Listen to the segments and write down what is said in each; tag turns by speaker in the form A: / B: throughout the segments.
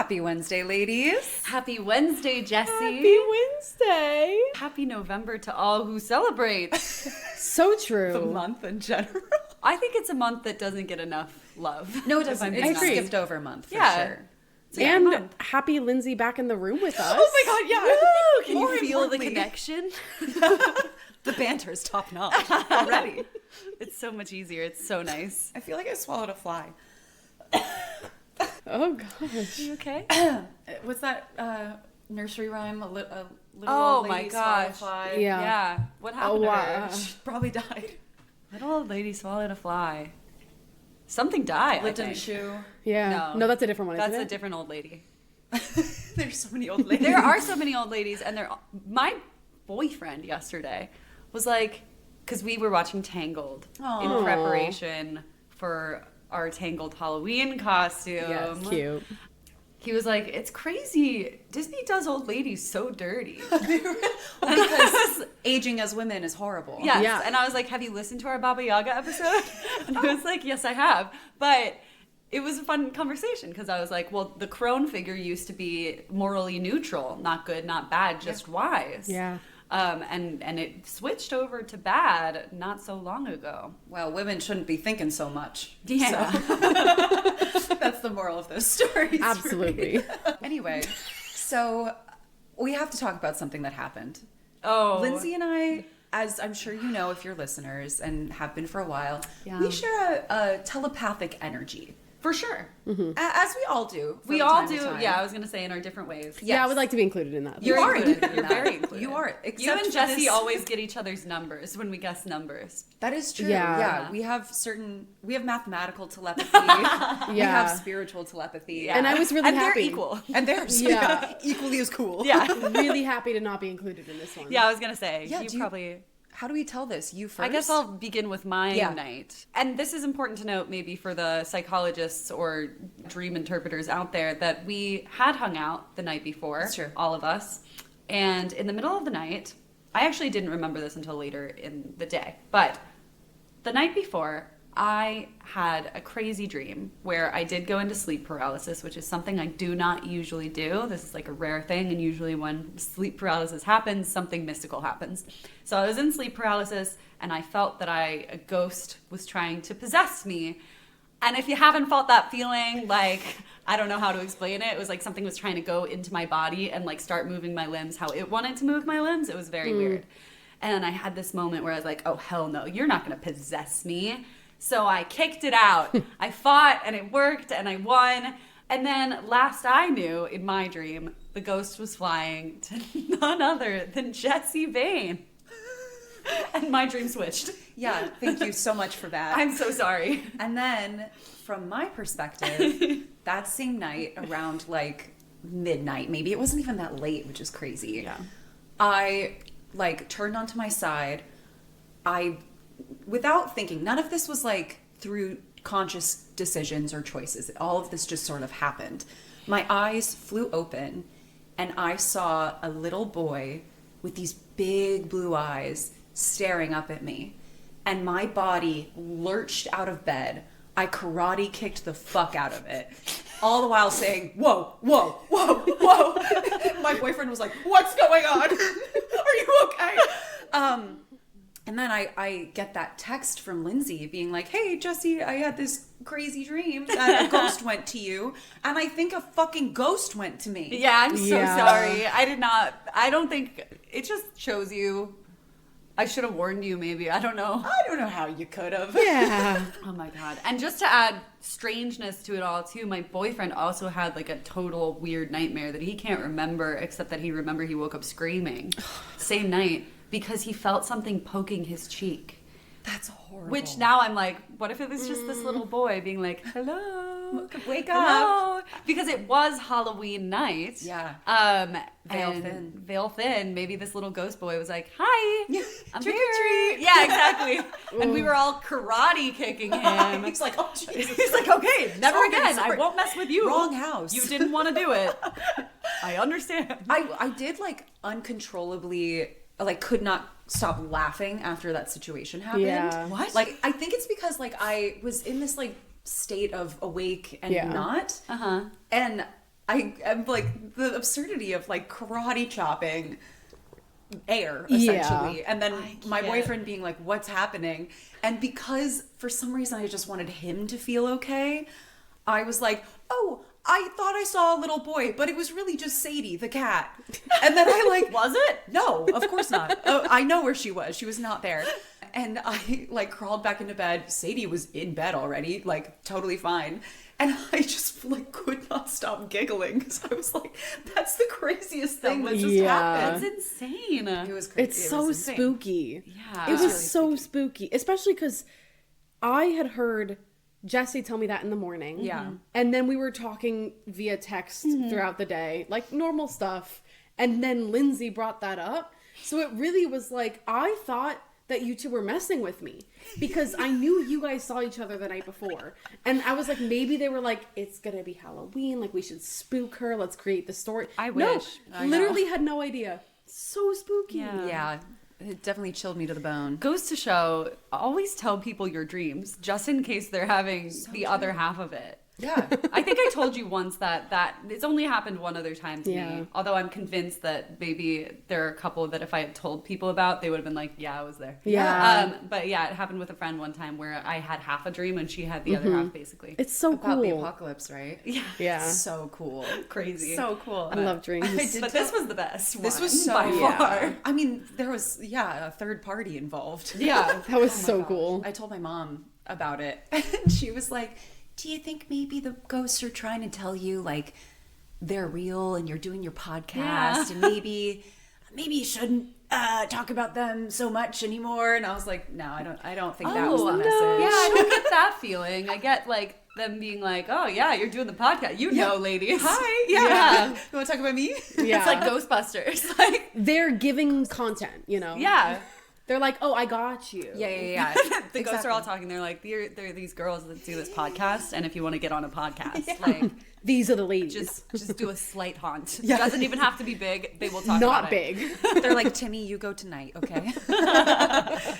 A: Happy Wednesday, ladies.
B: Happy Wednesday, Jessie.
C: Happy Wednesday.
B: Happy November to all who celebrate
C: So true.
A: The month in general.
B: I think it's a month that doesn't get enough love.
A: No, it doesn't. It's
C: agree.
A: skipped over a month for
B: Yeah.
A: sure.
C: And happy Lindsay back in the room with us.
A: Oh my god, yeah.
B: Woo! Can
A: More
B: you feel the
A: importantly-
B: connection?
A: The banter is top notch already.
B: It's so much easier. It's so nice.
A: I feel like I swallowed a fly.
C: Oh gosh.
B: Are you okay?
A: What's that nursery rhyme? A little
B: Oh
A: old
B: my
A: lady swallowed a
B: gosh.
A: fly.
C: Yeah.
B: Yeah. What happened to her?
A: She probably died.
B: Little old lady swallowed a fly. Something died.
A: Lived
B: I
A: in a
B: think.
A: shoe.
C: Yeah.
B: No.
C: No, that's a different one,
B: That's
C: isn't
B: a
C: it?
B: different old lady.
A: There's so many old ladies.
B: There are so many old ladies, and my boyfriend yesterday was like, because we were watching Tangled
A: Aw.
B: in preparation for our Tangled Halloween costume.
A: Yes.
C: Cute.
B: He was like, it's crazy. Disney does old ladies so dirty.
A: Because aging as women is horrible.
B: Yes.
C: Yeah.
B: And I was like, have you listened to our Baba Yaga episode? And he was like, yes, I have. But it was a fun conversation because I was like, well, the crone figure used to be morally neutral, not good, not bad, just wise.
C: Yeah.
B: And it switched over to bad not so long ago.
A: Well, women shouldn't be thinking so much.
B: Yeah.
A: So, that's the moral of those stories.
C: Absolutely.
A: Anyway, so we have to talk about something that happened.
B: Oh.
A: Lindsay and I, as I'm sure you know if you're listeners and have been for a while,
B: Yeah.
A: we share a telepathic energy.
B: For sure.
A: As we all do.
B: We
A: from
B: all
A: time to
B: do.
A: time.
B: Yeah, I was going to say in our different ways.
C: Yeah, I would like to be included in that.
A: You
B: You're
A: are
B: included.
A: included in
B: You're
A: that.
B: very included.
A: You are.
B: You
A: Except
B: and
A: for
B: Jessie
A: this-
B: always get each other's numbers when we guess numbers.
A: That is true.
C: Yeah.
A: Yeah. We have mathematical telepathy. We have spiritual telepathy.
B: Yeah.
C: And I was really
B: and
C: happy.
B: they're equal.
A: And they're
C: Yeah.
A: equally as cool.
B: Yeah.
C: Really happy to not be included in this one.
B: Yeah, I was going to say.
A: Yeah,
B: you probably...
A: How do we tell this? You first?
B: I guess I'll begin with my
A: Yeah.
B: night. And this is important to note maybe for the psychologists or dream interpreters out there that we had hung out the night before,
A: That's true.
B: all of us. And in the middle of the night, I actually didn't remember this until later in the day, but the night before, I had a crazy dream where I did go into sleep paralysis, which is something I do not usually do. This is like a rare thing, and usually when sleep paralysis happens, something mystical happens. So I was in sleep paralysis, and I felt that a ghost was trying to possess me. And if you haven't felt that feeling, like, I don't know how to explain it. It was like something was trying to go into my body and like start moving my limbs how it wanted to move my limbs. It was very weird. And I had this moment where I was like, oh, hell no, you're not going to possess me. So I kicked it out. I fought and it worked and I won. And then last I knew in my dream, the ghost was flying to none other than Jessie Vane. And my dream switched.
A: Yeah, thank you so much for that.
B: I'm so sorry.
A: And then, from my perspective, that same night around like midnight, maybe it wasn't even that late, which is crazy.
B: Yeah.
A: I like turned onto my side. Without thinking, none of this was like through conscious decisions or choices. All of this just sort of happened. My eyes flew open and I saw a little boy with these big blue eyes staring up at me. And my body lurched out of bed. I karate kicked the fuck out of it. All the while saying, whoa, whoa, whoa, whoa. My boyfriend was like, what's going on? Are you okay? And then I get that text from Lindsay being like, hey, Jessie, I had this crazy dream that a ghost went to you. And I think a fucking ghost went to me.
B: Yeah, I'm so
C: Yeah.
B: sorry. I don't think, it just shows you. I should have warned you maybe. I don't know.
A: I don't know how you could have.
C: Yeah.
B: Oh my God. And just to add strangeness to it all too, my boyfriend also had like a total weird nightmare that he can't remember except that he woke up screaming same night because he felt something poking his cheek.
A: That's horrible.
B: Which now I'm like, what if it was just this little boy being like, hello,
A: Wake up.
B: hello? Because it was Halloween night.
A: Yeah.
B: Veil
A: Veil
B: thin.
A: thin.
B: Veil thin. Maybe this little ghost boy was like, hi, I'm
A: Trick or
B: here.
A: treat.
B: Yeah, exactly. And we were all karate kicking him.
A: He's like, oh, Jesus.
B: He's like, okay, never
A: Sorry,
B: again. I
A: sorry.
B: won't mess with you.
A: Wrong house.
B: You didn't want to do it. I understand.
A: I did like uncontrollably, like could not stop laughing after that situation happened.
C: Yeah.
B: What?
A: Like, I think it's because like I was in this like state of awake and
C: Yeah.
A: not.
B: Uh-huh.
A: And I am like the absurdity of like karate chopping air essentially, and then my boyfriend being like, "What's happening?" And because for some reason I just wanted him to feel okay, I was like, "Oh, I thought I saw a little boy, but it was really just Sadie, the cat." And then I like,
B: Was it?
A: No, of course not. I know where she was. She was not there. And I like crawled back into bed. Sadie was in bed already, like totally fine. And I just like could not stop giggling because I was like, that's the craziest thing that just happened.
B: That's insane.
A: It was crazy.
C: It's so spooky.
B: Yeah.
C: It was
A: really
C: so spooky, especially because I had heard Jessie tell me that in the morning.
B: Yeah.
C: And then we were talking via text throughout the day, like normal stuff. And then Lindsay brought that up. So it really was like, I thought that you two were messing with me because I knew you guys saw each other the night before. And I was like, maybe they were like, it's going to be Halloween. Like, we should spook her. Let's create the story.
B: I wish.
C: No, literally had no idea. So spooky.
A: Yeah, it definitely chilled me to the bone.
B: Goes to show, always tell people your dreams, just in case they're having the other half of it.
A: Yeah.
B: I think I told you once that it's only happened one other time to
C: Yeah.
B: me. Although I'm convinced that maybe there are a couple that if I had told people about, they would have been like, yeah, I was there.
C: Yeah.
B: But yeah, it happened with a friend one time where I had half a dream and she had the other half, basically.
C: It's so
A: About the
C: cool.
A: apocalypse, right?
B: Yeah.
C: Yeah.
A: So cool.
B: Crazy.
A: So cool.
C: I love dreams.
B: But this was the best
A: This
B: one,
A: was so
B: by far.
A: I mean, there was a third party involved.
B: Yeah.
C: That was so cool.
A: I told my mom about it, and she was like, "Do you think maybe the ghosts are trying to tell you like they're real and you're doing your podcast, and maybe you shouldn't talk about them so much anymore?" And I was like, "No, I don't think that was the message."
B: Yeah, I don't get that feeling. I get like them being like, "Oh yeah, you're doing the podcast. You know, ladies.
A: Hi. Yeah.
B: Yeah.
A: You want to talk about me?
C: Yeah.
B: It's like Ghostbusters. Like,
C: They're giving content, you know?
B: yeah."
C: They're like, oh, I got you.
A: Yeah.
B: The ghosts are all talking. They're like, there are these girls that do this podcast, and if you want to get on a podcast, like,
C: These are the ladies.
B: just do a slight haunt.
A: Yeah.
B: It doesn't even have to be big. They will talk
C: Not
B: about it.
C: big.
A: They're like, "Timmy, you go tonight, okay?"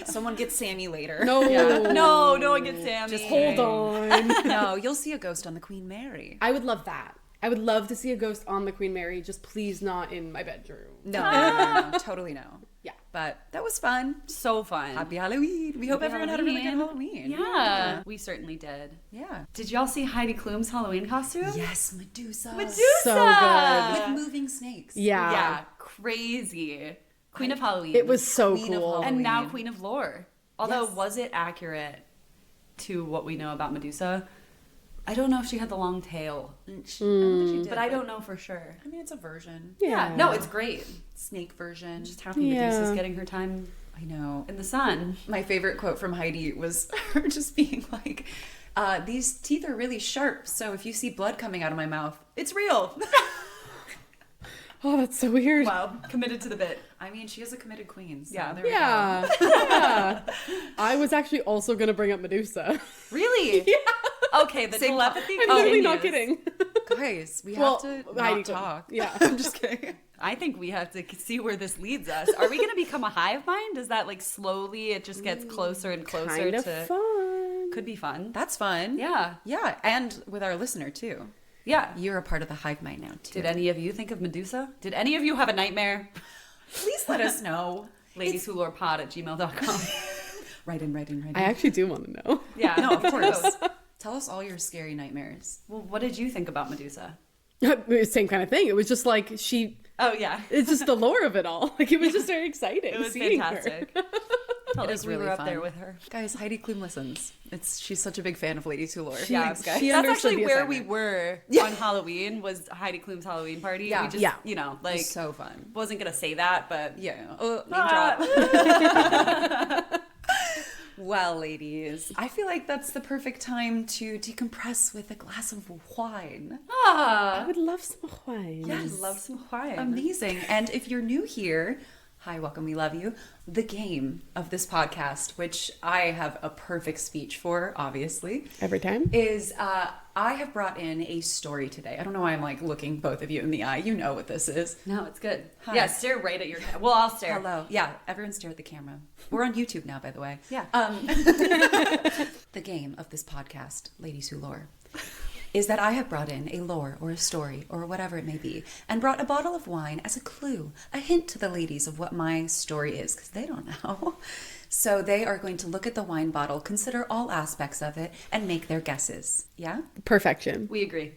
A: Someone get Sammy later.
C: No.
B: Yeah. No one gets Sammy.
C: Just hold on.
A: No, you'll see a ghost on the Queen Mary.
C: I would love that. I would love to see a ghost on the Queen Mary, just please not in my bedroom.
A: No, totally no.
C: Yeah.
A: But that was fun.
B: So fun.
A: Happy Halloween. We hope everyone had a really good Halloween.
B: Yeah, we certainly did.
A: Yeah.
B: Did y'all see Heidi Klum's Halloween costume?
A: Yes, Medusa.
B: Medusa!
C: So good.
A: With moving snakes.
C: Yeah.
B: Yeah, crazy. Queen of Halloween.
C: It was so
A: Queen of
C: cool.
A: Halloween.
B: And now Queen of Lore. Although,
A: Yes.
B: was it accurate to what we know about Medusa? I don't know if she had the long tail,
A: I don't think she did,
B: but I don't know for sure.
A: I mean, it's a version.
C: Yeah.
B: No, it's great.
A: Snake version.
B: Just happy
C: Yeah.
B: Medusa's getting her time
A: I know.
B: in the sun.
A: My favorite quote from Heidi was her just being like, "These teeth are really sharp, so if you see blood coming out of my mouth, it's real."
C: Oh, that's so weird.
B: Wow, committed to the bit.
A: I mean, she is a committed queen. So
B: Yeah.
A: there we go.
C: Yeah. Yeah. I was actually also going to bring up Medusa.
B: Really?
C: Yeah.
B: Okay, the
A: Same-
B: telepathy
C: I'm literally not
B: continues.
C: kidding.
A: Guys, we
C: Well,
A: have to
C: Heidi
A: not
C: Klum.
A: talk.
C: Yeah.
A: I'm just kidding.
B: I think we have to see where this leads us. Are we going to become a hive mind? Is that like slowly it just gets closer and closer
C: Kind of
B: to...
C: fun.
B: Could be fun.
A: That's fun.
B: Yeah.
A: Yeah, and with our listener too.
B: Yeah.
A: You're a part of the hive mind now too.
B: Did any of you think of Medusa? Did any of you have a nightmare?
A: Please let us know.
B: ladieswholorepod@gmail.com.
A: Write in.
C: I actually do want to know.
B: Yeah.
A: No, of course. Tell us all your scary nightmares.
B: Well, what did you think about Medusa?
C: Same kind of thing. It was just like
B: Oh, yeah.
C: it's just the lore of it all. Like it was just very exciting.
B: It was
C: seeing
B: fantastic.
C: her.
B: Felt
A: It
B: like
A: is
B: we
A: really
B: were up
A: fun.
B: there with her.
A: Guys, Heidi Klum listens. She's such a big fan of Ladies Who Lore.
B: Yeah,
A: Thanks, guys.
C: She
B: that's
C: understood
B: actually
C: the
B: where we
C: assignment.
B: were on Halloween. Was Heidi Klum's Halloween party?
A: Yeah.
B: We just,
C: Yeah.
B: you know,
A: It
B: like
A: was so fun.
B: wasn't gonna say that, but
A: Yeah. Name
B: Ah.
A: drop. Well, ladies, I feel like that's the perfect time to decompress with a glass of wine.
C: I would love some wine.
B: Yes, love some wine.
A: Amazing. And if you're new here, hi, welcome, we love you. The game of this podcast, which I have a perfect speech for, obviously,
C: Every time.
A: is I have brought in a story today. I don't know why I'm like looking both of you in the eye. You know what this is.
B: No, it's good.
A: Hi.
B: Yeah, stare right at your. Well, I'll stare.
A: Hello. Yeah, everyone stare at the camera. We're on YouTube now, by the way.
B: Yeah.
A: The game of this podcast, Ladies Who Lore, is that I have brought in a lore or a story or whatever it may be, and brought a bottle of wine as a clue, a hint to the ladies of what my story is, because they don't know. So they are going to look at the wine bottle, consider all aspects of it, and make their guesses. Yeah?
C: Perfection.
B: We agree.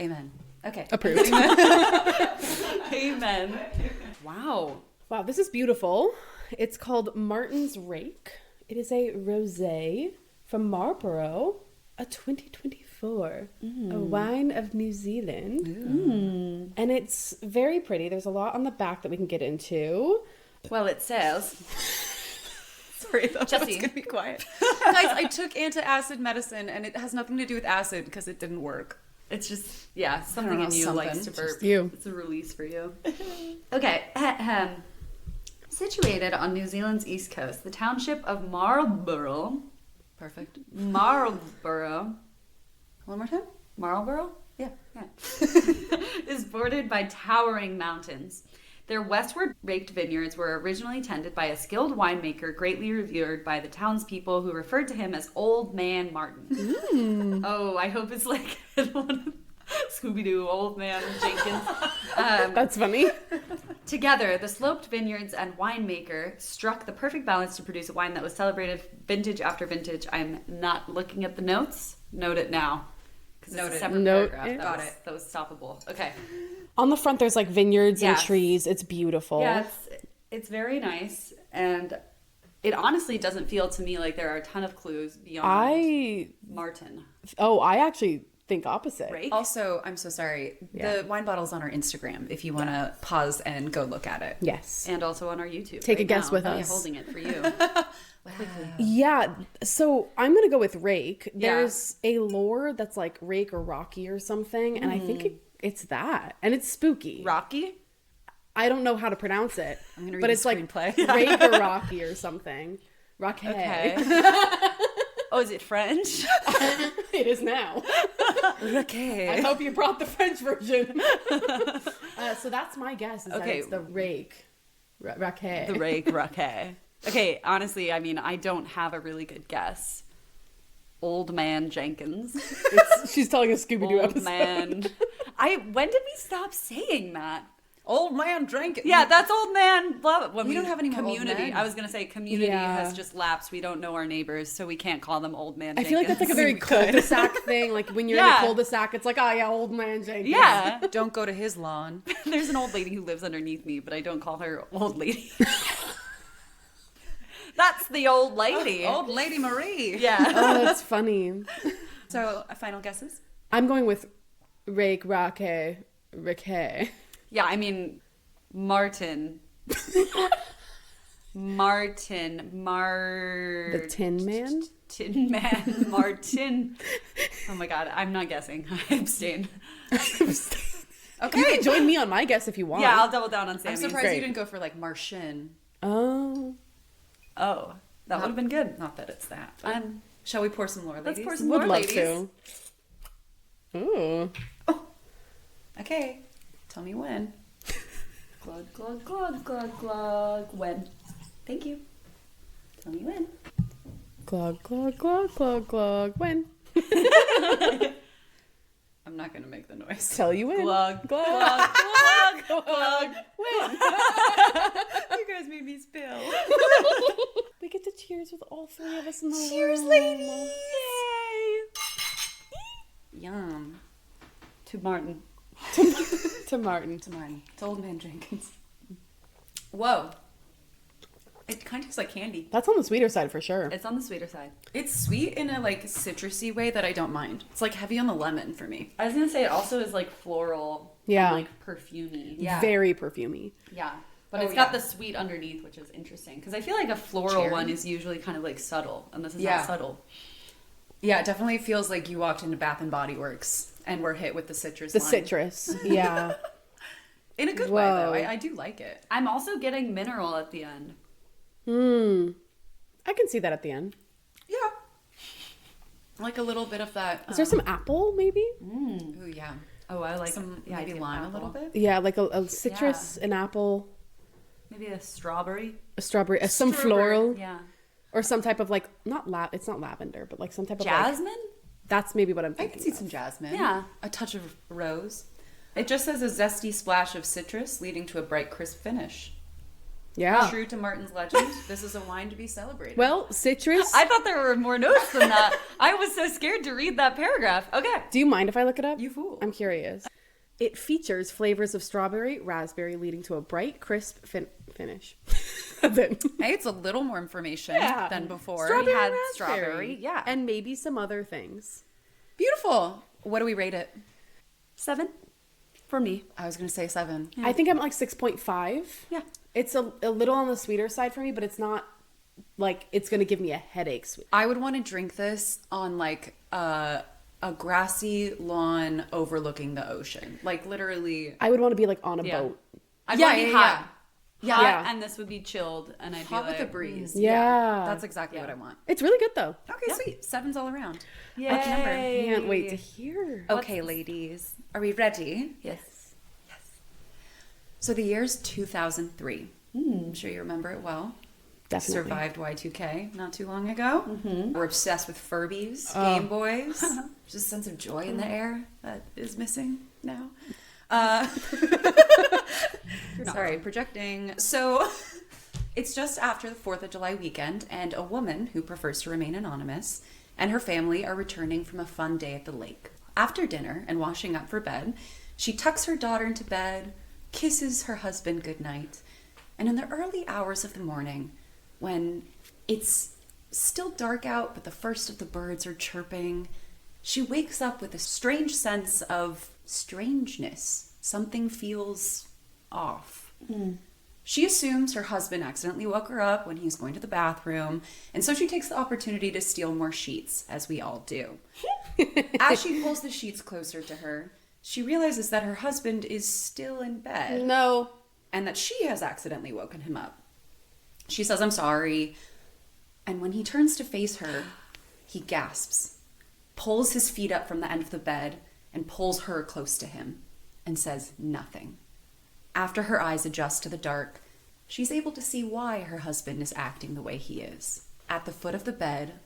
A: Amen. Okay.
C: Approved.
B: Amen. Wow.
C: Wow, this is beautiful. It's called Martin's Rake. It is a rosé from Marlborough, a 2024, a wine of New Zealand. And it's very pretty. There's a lot on the back that we can get into.
B: Well, it says...
A: Sorry, I
B: Jessie.
A: was going to be quiet. Guys, I took antacid medicine, and it has nothing to do with acid because it didn't work.
B: It's just, yeah, something
A: know,
B: in you likes to
A: something.
B: burp.
C: Just you.
B: It's a release for you. Okay. Situated on New Zealand's east coast, the township of Marlborough.
A: Perfect.
B: Marlborough.
A: One more time?
B: Marlborough?
A: Yeah.
B: Yeah. Is bordered by towering mountains. Their westward raked vineyards were originally tended by a skilled winemaker greatly revered by the townspeople who referred to him as Old Man Martin. Oh, I hope it's like Scooby-Doo, Old Man Jenkins.
C: That's funny.
B: Together, the sloped vineyards and winemaker struck the perfect balance to produce a wine that was celebrated vintage after vintage. I'm not looking at the notes. Note it now. Because it's a separate
C: Note
B: paragraph.
C: it.
B: Got it. That was stoppable. Okay.
C: On the front, there's like vineyards and
B: Yes.
C: trees. It's beautiful.
B: Yeah, it's very nice. And it honestly doesn't feel to me like there are a ton of clues beyond Martin.
C: I actually think opposite.
B: Rake?
A: Also, I'm so sorry.
C: Yeah.
A: The wine bottle's on our Instagram if you want to pause and go look at it.
C: Yes.
B: And also on our YouTube.
C: Take a
B: right
C: guess
B: now.
C: with
B: I'm
C: us.
B: holding it for you.
C: Yeah. So I'm going to go with Rake.
B: Yeah.
C: There's a lore that's like Rake or Rocky or something. And I think it's that. And it's spooky.
B: Rocky?
C: I don't know how to pronounce it.
A: I'm gonna read
C: but
A: the
C: it's like
A: screenplay.
C: Rake or Rocky or something. Rock.
B: Okay. Oh, is it French?
C: It is now.
A: Okay.
C: I hope you brought the French version. So that's my guess. Is that
B: Okay.
C: it's the Rake. Rake.
B: The Rake, Rake. Okay, honestly, I mean, I don't have a really good guess. Old Man Jenkins.
C: She's telling a Scooby-Doo
B: Old
C: episode.
B: Man. When did we stop saying that?
A: Old man drinking.
B: Yeah, that's old man. Blah, when
A: We don't have any more old
B: community.
A: men.
B: I was gonna say community
C: Yeah.
B: has just lapsed. We don't know our neighbors, so we can't call them old man.
C: I feel like that's like a
B: Jenkins.
C: very cul-de-sac thing. Like when you're in
B: Yeah.
C: a cul-de-sac, it's like, oh yeah, old man Jenkins.
B: Yeah.
A: Don't go to his lawn.
B: There's an old lady who lives underneath me, but I don't call her old lady. That's the old lady.
A: Old Lady Marie.
B: Yeah.
C: Oh, that's funny.
A: So, final guesses?
C: I'm going with Rake, Rake, Rake.
B: Yeah, I mean, Martin.
C: The Tin Man?
B: Tin Man. Martin. Oh my god, I'm not guessing. I abstain.
A: Okay.
C: You can join me on my guess if you want.
B: Yeah, I'll double down on
A: I'm
B: Sammy's.
A: surprised
C: Great.
A: you didn't go for like Martian.
C: Oh.
B: Oh, that would have been good.
A: Not that it's that. But shall we pour some more,
B: Let's
A: ladies?
B: pour some
C: Would
B: more,
C: love
B: ladies.
C: to. Ooh.
A: Okay. Tell me when.
B: Glug, glug, glug, glug, glug. When? Thank you. Tell me when.
C: Glug, glug, glug, glug, glug. When?
A: I'm not going to make the noise.
C: Tell you when.
B: Glug,
C: glug,
B: glug, glug, glug.
C: When?
A: You guys made me spill.
C: We get to cheers with all three of us in the
A: Cheers,
C: room.
A: ladies.
B: Yay.
A: Yum.
B: To Martin.
C: To Martin.
A: To mine. To Old Man Jenkins. Whoa. It kind of tastes like candy.
C: That's on the sweeter side for sure.
B: It's on the sweeter side.
A: It's sweet in a like citrusy way that I don't mind. It's like heavy on the lemon for me.
B: I was gonna say it also is like floral.
C: Yeah.
B: And like perfumey.
A: Yeah.
C: Very perfumey.
B: Yeah. But
A: Oh,
B: it's got
A: yeah.
B: the sweet underneath, which is interesting. Because I feel like a floral
A: Cherry?
B: one is usually kind of like subtle. And this is
A: Yeah.
B: not subtle.
A: Yeah, it definitely feels like you walked into Bath and Body Works and were hit with the citrus
C: The
A: line.
C: citrus. Yeah.
A: In a good way, though.
C: Whoa.
A: I do like it.
B: I'm also getting mineral at the end.
C: I can see that at the end.
A: Yeah. Like a little bit of that.
C: Is there some apple, maybe?
A: Ooh, yeah.
B: Oh, I like
A: Some
B: yeah, I
A: maybe
B: get
A: lime a
B: apple.
A: little bit.
C: Yeah, like a citrus, an apple,
B: Maybe a strawberry.
C: a strawberry, some
B: Strawberry,
C: floral,
B: Yeah.
C: or some type of like it's not lavender, but like some type of
B: Jasmine?
C: That's maybe what I'm
A: I
C: thinking.
A: can see
C: of.
A: some jasmine.
B: Yeah.
A: A touch of rose. It just says a zesty splash of citrus leading to a bright, crisp finish.
C: Yeah.
A: True to Martin's legend, this is a wine to be celebrated.
C: Well, citrus.
B: I thought there were more notes than that. I was so scared to read that paragraph. Okay.
C: Do you mind if I look it up?
A: You fool.
C: I'm curious. It features flavors of strawberry, raspberry, leading to a bright, crisp finish. That's it.
A: Hey, it's a little more information
C: Yeah.
A: than before.
C: Strawberry,
B: had
C: raspberry.
B: strawberry, yeah.
C: And maybe some other things.
A: Beautiful. What do we rate it?
B: 7 for me.
A: I was going to say 7.
C: I think I'm at like 6.5.
B: Yeah.
C: It's a little on the sweeter side for me, but it's not like it's going to give me a headache sweet.
A: I would want to drink this on like a grassy lawn overlooking the ocean. Like literally.
C: I would want to be like on a
B: Yeah.
C: boat.
B: I'd
A: Yeah,
B: want to be
A: yeah,
B: hot.
A: yeah.
B: Hot,
C: Yeah.
B: and this would be chilled, and I'd
A: Hot
B: be
A: with
B: like,
A: a breeze.
C: Yeah.
A: That's exactly what I want.
C: It's really good though.
A: Okay, sweet. 7's all around.
B: Yay.
A: Lucky number.
C: Can't wait to hear.
A: Okay, ladies. Are we ready?
B: Yes.
A: So the year's 2003. I'm sure you remember it well.
C: Definitely.
A: Survived Y2K not too long ago. We're obsessed with Furbies, Game Boys. There's a sense of joy in the air that is missing now. Sorry, projecting. So it's just after the 4th of July weekend, and a woman who prefers to remain anonymous and her family are returning from a fun day at the lake. After dinner and washing up for bed, she tucks her daughter into bed, kisses her husband goodnight, and in the early hours of the morning, when it's still dark out but the first of the birds are chirping, she wakes up with a strange sense of strangeness. Something feels off. She assumes her husband accidentally woke her up when he's going to the bathroom, and so she takes the opportunity to steal more sheets, as we all do. As she pulls the sheets closer to her, she realizes that her husband is still in bed
C: No.
A: and that she has accidentally woken him up. She says, "I'm sorry." And when he turns to face her, he gasps, pulls his feet up from the end of the bed, and pulls her close to him, and says nothing. After her eyes adjust to the dark, she's able to see why her husband is acting the way he is. At the foot of the bed,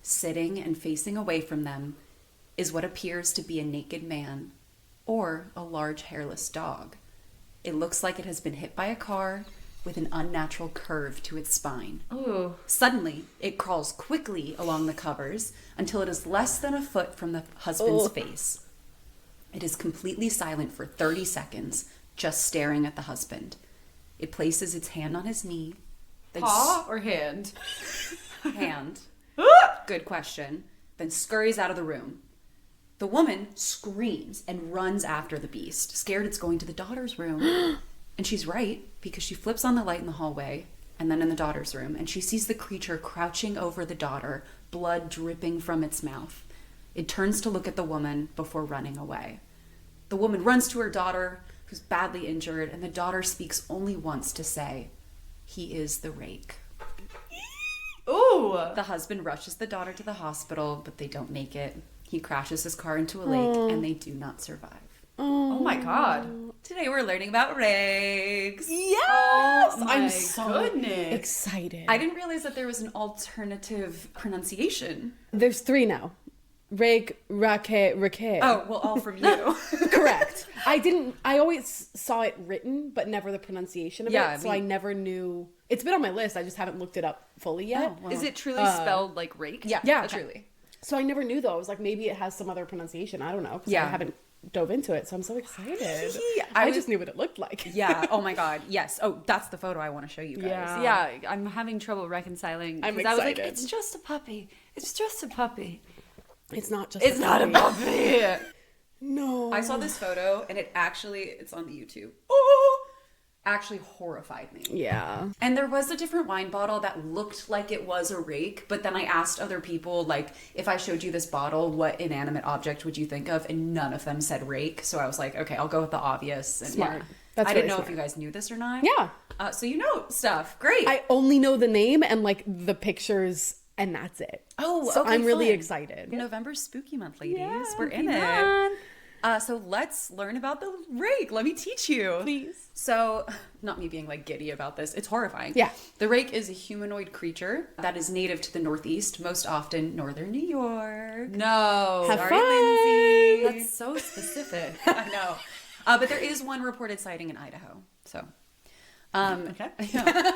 A: sitting and facing away from them, is what appears to be a naked man or a large hairless dog. It looks like it has been hit by a car with an unnatural curve to its spine.
B: Ooh.
A: Suddenly, it crawls quickly along the covers until it is less than a foot from the husband's face. It is completely silent for 30 seconds, just staring at the husband. It places its hand on his knee. Then
B: Paw or hand?
A: hand. Good question. Then scurries out of the room. The woman screams and runs after the beast, scared it's going to the daughter's room. And she's right, because she flips on the light in the hallway and then in the daughter's room, and she sees the creature crouching over the daughter, blood dripping from its mouth. It turns to look at the woman before running away. The woman runs to her daughter, who's badly injured, and the daughter speaks only once to say, "He is the Rake."
B: Ooh.
A: The husband rushes the daughter to the hospital, but they don't make it. He crashes his car into a lake, and they do not survive.
B: Oh my god.
A: Today we're learning about rakes.
C: Yes!
B: Oh my
C: I'm so
B: goodness.
C: excited.
A: I didn't realize that there was an alternative pronunciation.
C: There's 3 now. Rake, rake, rake.
A: Oh, well, all from you.
C: Correct. I always saw it written, but never the pronunciation of
A: Yeah,
C: it. So I never knew. It's been on my list. I just haven't looked it up fully yet.
A: Oh, wow.
B: Is it truly spelled like rake?
A: Yeah,
C: Yeah.
A: truly.
C: So I never knew though. I was like, maybe it has some other pronunciation. I don't know. 'Cause
A: Yeah.
C: I haven't dove into it. So I'm so excited.
A: I
C: I
A: was-
C: just knew what it looked like.
A: Yeah. Oh my God. Yes. Oh, that's the photo I want to show you guys.
C: Yeah.
B: Yeah, I'm having trouble reconciling.
C: I'm
B: 'cause I was like,
C: excited.
B: it's just a puppy. It's just a puppy.
C: It's not just.
B: It's not a puppy.
C: No.
A: I saw this photo and it's on the YouTube. Oh, actually horrified me.
C: Yeah.
A: And there was a different wine bottle that looked like it was a rake, but then I asked other people, like, if I showed you this bottle, what inanimate object would you think of? And none of them said rake. So I was like, okay, I'll go with the obvious. And
C: Smart.
A: yeah.
C: That's
A: I didn't
C: really
A: know if
C: smart.
A: you guys knew this or not.
C: Yeah.
A: So you know stuff. Great.
C: I only know the name and like the pictures, and that's it.
A: Oh,
C: so
A: okay,
C: I'm really
A: fun.
C: excited.
A: November's spooky month, ladies.
C: Yeah,
A: We're in
B: Spooky
A: it.
B: month.
A: So let's learn about the rake. Let me teach you.
C: Please.
A: So, not me being like giddy about this, it's horrifying.
C: Yeah.
A: The rake is a humanoid creature that is native to the Northeast, most often northern New York.
B: No.
C: Have
A: Sorry,
C: fun.
A: Lindsay.
B: That's so specific.
A: I know. But there is one reported sighting in Idaho. So,
B: Okay.
A: yeah.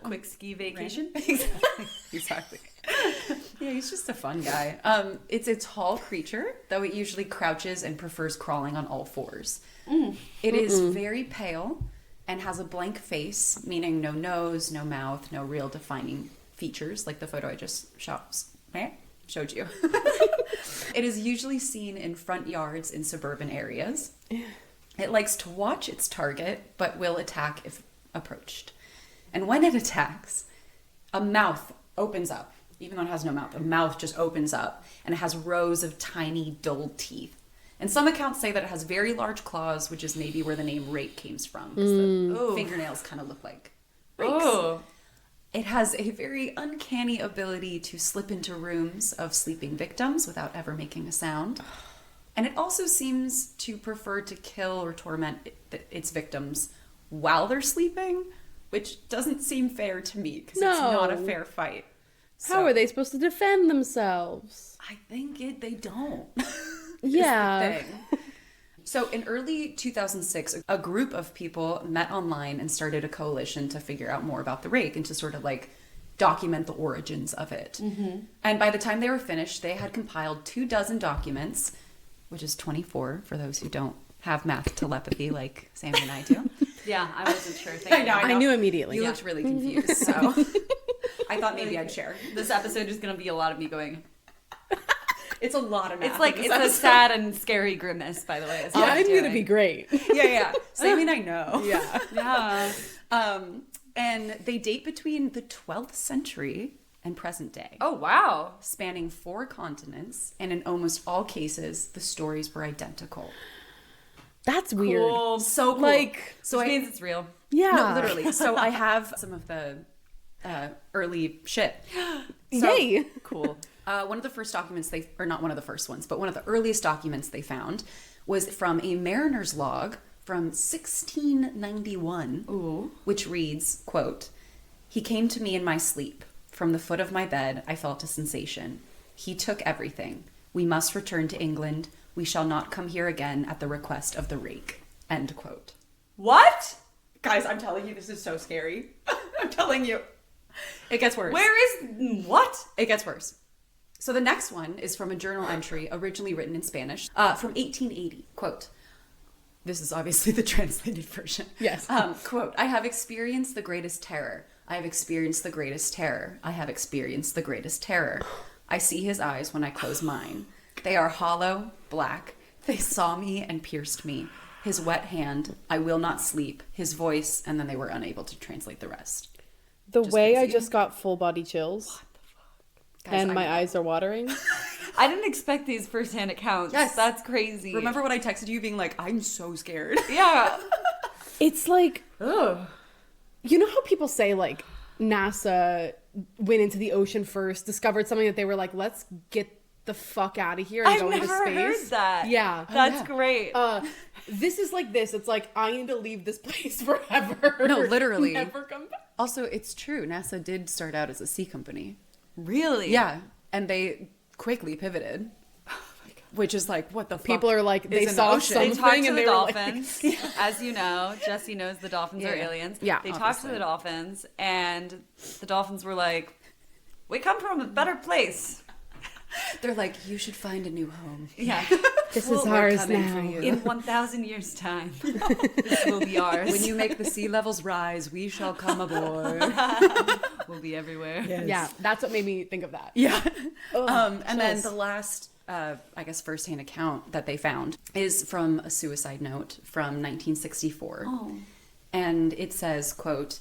B: Quick ski vacation.
A: Exactly. Yeah, he's just a fun guy. It's a tall creature, though it usually crouches and prefers crawling on all fours. It is very pale and has a blank face, meaning no nose, no mouth, no real defining features, like the photo I just showed you. It is usually seen in front yards in suburban areas. It likes to watch its target, but will attack if approached. And when it attacks, a mouth opens up. Even though it has no mouth, a mouth just opens up, and it has rows of tiny, dull teeth. And some accounts say that it has very large claws, which is maybe where the name rake came from, because the fingernails kind of look like rakes.
B: Oh.
A: It has a very uncanny ability to slip into rooms of sleeping victims without ever making a sound. And it also seems to prefer to kill or torment its victims while they're sleeping, which doesn't seem fair to me, because it's not a
C: No.
A: fair fight.
C: How are they supposed to defend themselves?
A: I think they don't.
C: Yeah.
A: Is the thing. So in early 2006, a group of people met online and started a coalition to figure out more about the rake and to sort of like document the origins of it. And by the time they were finished, they had compiled 24 documents, which is 24 for those who don't have math telepathy like Sammy and I do.
B: Yeah, I wasn't sure. Thank you.
C: I knew immediately.
A: You
C: Yeah.
A: looked really confused, so I thought maybe I'd share.
B: This episode is going to be a lot of me going.
A: It's a lot of math.
B: It's like,
A: in
B: it's
A: this
B: a
A: episode.
B: sad and scary grimace, by the way. is what
C: I'm
B: doing.
C: gonna be great.
A: Yeah. Sammy and I know.
C: Yeah.
B: Yeah.
A: And they date between the 12th century and present day,
B: Oh, wow.
A: spanning 4 continents, and in almost all cases, the stories were identical.
C: That's weird.
B: Cool.
A: So cool.
C: Like,
A: So
B: Which
A: I,
B: means it's real.
C: yeah.
A: no, literally. So I have some of the early shit. So,
C: Yay.
B: Cool.
A: one of the first documents or not one of the first ones, but one of the earliest documents they found was from a mariner's log from 1691, which reads, quote, "He came to me in my sleep. From the foot of my bed, I felt a sensation. He took everything. We must return to England. We shall not come here again at the request of the rake." End quote.
B: What?
A: Guys, I'm telling you, this is so scary. I'm telling you. It gets worse.
B: Where is... What?
A: It gets worse. So the next one is from a journal entry originally written in Spanish from 1880. Quote, this is obviously the translated version.
C: Yes.
A: Quote, "I have experienced the greatest terror. I have experienced the greatest terror. I have experienced the greatest terror. I see his eyes when I close mine. They are hollow, black. They saw me and pierced me. His wet hand, I will not sleep. His voice," and then they were unable to translate the rest.
C: The
A: Just
C: way I
A: crazy.
C: just got full body chills
A: Guys,
C: and
A: I
C: my
A: know.
C: eyes are watering.
B: I didn't expect these firsthand accounts.
A: Yes.
B: That's crazy.
A: Remember when I texted you being like, I'm so scared?
B: Yeah.
C: It's like,
B: Ugh.
C: you know how people say like NASA went into the ocean first, discovered something that they were like, let's get the fuck out of here and
B: I've
C: go into
B: never
C: space.
B: heard that.
C: Yeah.
B: That's
A: yeah.
B: great.
C: This is like this. It's like, I need to leave this place forever.
A: No, literally.
C: Never come back.
A: Also, it's true. NASA did start out as a sea company.
B: Really?
A: Yeah. And they quickly pivoted. Which is like, what the fuck?
C: People are like, they
A: is in the
C: saw
A: ocean?
B: They
C: something
B: talk to
C: and
B: the
C: they were like-
B: dolphins. As you know, Jessie knows the dolphins are
A: Yeah.
B: aliens.
C: Yeah,
B: They talked to
A: obviously.
B: the dolphins, and the dolphins were like, "We come from a better place."
A: They're like, you should find a new home.
B: Yeah.
C: This
A: Well,
C: is
A: we're
C: ours
A: coming
C: now.
A: for you.
B: In 1,000 years' time, this will be ours.
A: When you make the sea levels rise, we shall come aboard.
B: We'll be everywhere.
C: Yeah, that's what made me think of that.
A: Yeah.
C: Ugh,
A: And then
C: chills.
A: the last, I guess, firsthand account that they found is from a suicide note from 1964.
B: Oh.
A: And it says, quote,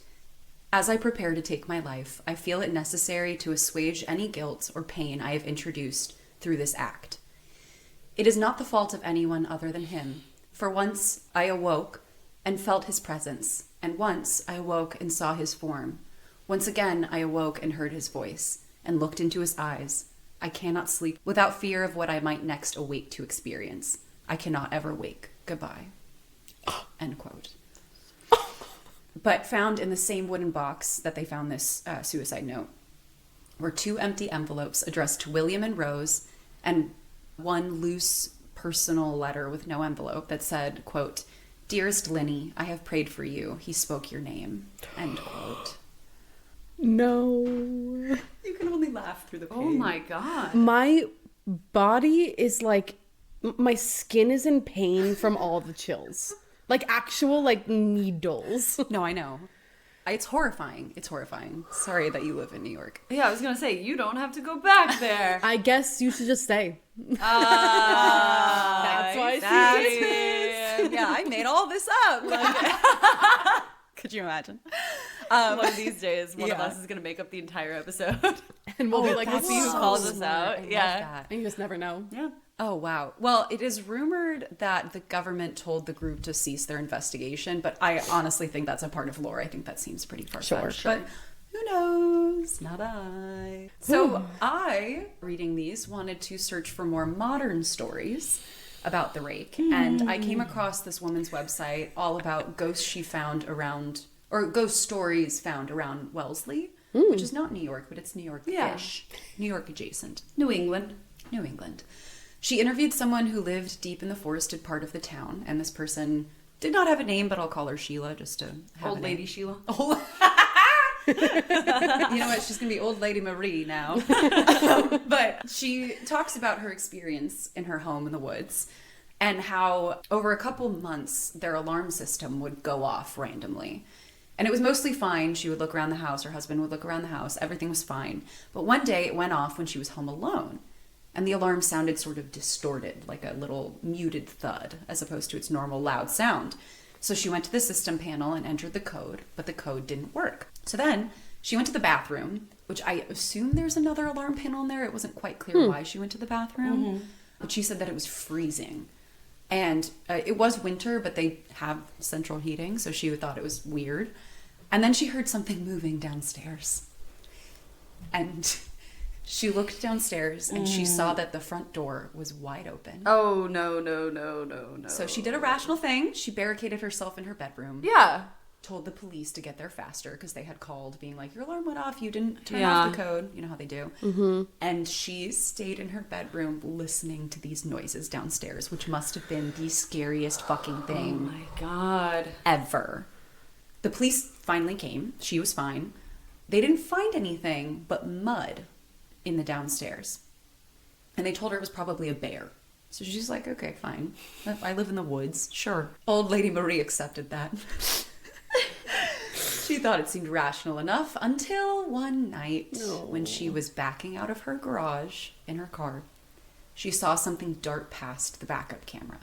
A: "As I prepare to take my life, I feel it necessary to assuage any guilt or pain I have introduced through this act. It is not the fault of anyone other than him. For once I awoke and felt his presence, and once I awoke and saw his form. Once again I awoke and heard his voice, and looked into his eyes. I cannot sleep without fear of what I might next awake to experience. I cannot ever wake. Goodbye. End quote. But found in the same wooden box that they found this suicide note were 2 empty envelopes addressed to William and Rose, and one loose personal letter with no envelope that said, quote, "Dearest Linny, I have prayed for you. He spoke your name." End quote.
C: No.
A: You can only laugh through the pain.
B: Oh my God.
C: My body is like, my skin is in pain from all the chills. Like actual like needles.
A: No, I know. It's horrifying. It's horrifying. Sorry that you live in New York.
B: Yeah, I was going to say, you don't have to go back there.
C: I guess you should just stay.
B: That's
C: why she
A: did. Yeah, I made all this up. Could you imagine?
B: One of these days, one of
A: Yeah.
B: us is going to make up the entire episode.
C: And we'll be like,
A: that's
C: we'll see who
A: so
C: calls us
A: smart.
C: out.
A: I love
B: Yeah.
A: that.
C: And you just never know.
B: Yeah.
A: Oh, wow. Well, it is rumored that the government told the group to cease their investigation, but I honestly think that's a part of lore. I think that seems pretty far-fetched.
C: Sure.
A: But who knows? Not I. So I, reading these, wanted to search for more modern stories about the Rake, and I came across this woman's website all about ghosts she found around, or ghost stories found around Wellesley, which is not New York, but it's New York-ish. New York adjacent.
B: New England.
A: New England. She interviewed someone who lived deep in the forested part of the town, and this person did not have a name, but I'll call her Sheila just to have
B: Old
A: a
B: Lady
A: name.
B: Sheila.
A: Oh. You know what? She's gonna be Old Lady Marie now. But she talks about her experience in her home in the woods, and how over a couple months their alarm system would go off randomly. And it was mostly fine. She would look around the house, her husband would look around the house, everything was fine. But one day it went off when she was home alone. And the alarm sounded sort of distorted, like a little muted thud, as opposed to its normal loud sound. So she went to the system panel and entered the code, but the code didn't work. So then she went to the bathroom, which I assume there's another alarm panel in there. It wasn't quite clear why she went to the bathroom. But she said that it was freezing. And it was winter, but they have central heating, so she thought it was weird. And then she heard something moving downstairs. And she looked downstairs and she saw that the front door was wide open.
B: Oh, no.
A: So she did a rational thing. She barricaded herself in her bedroom.
B: Yeah.
A: Told the police to get there faster because they had called being like, your alarm went off. You didn't turn
B: Yeah.
A: off the code. You know how they do. Mm-hmm. And she stayed in her bedroom listening to these noises downstairs, which must have been the scariest fucking thing
B: Oh my God.
A: ever. The police finally came. She was fine. They didn't find anything but mud in the downstairs. And they told her it was probably a bear. So she's like, okay, fine. I live in the woods. Sure. Old Lady Marie accepted that. She thought it seemed rational enough until one night when she was backing out of her garage in her car. She saw something dart past the backup camera.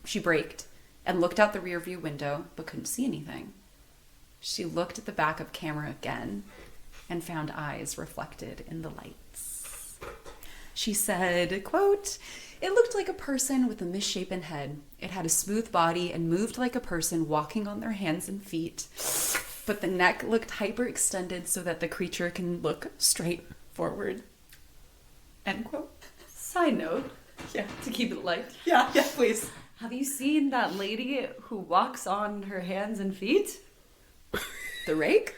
A: She braked and looked out the rearview window, but couldn't see anything. She looked at the backup camera again and found eyes reflected in the lights. She said, quote, "It looked like a person with a misshapen head. It had a smooth body and moved like a person walking on their hands and feet. But the neck looked hyperextended so that the creature can look straight forward." End quote.
B: Side note,
A: Yeah.
B: to keep it light.
A: Yeah, please.
B: Have you seen that lady who walks on her hands and feet?
A: The Rake?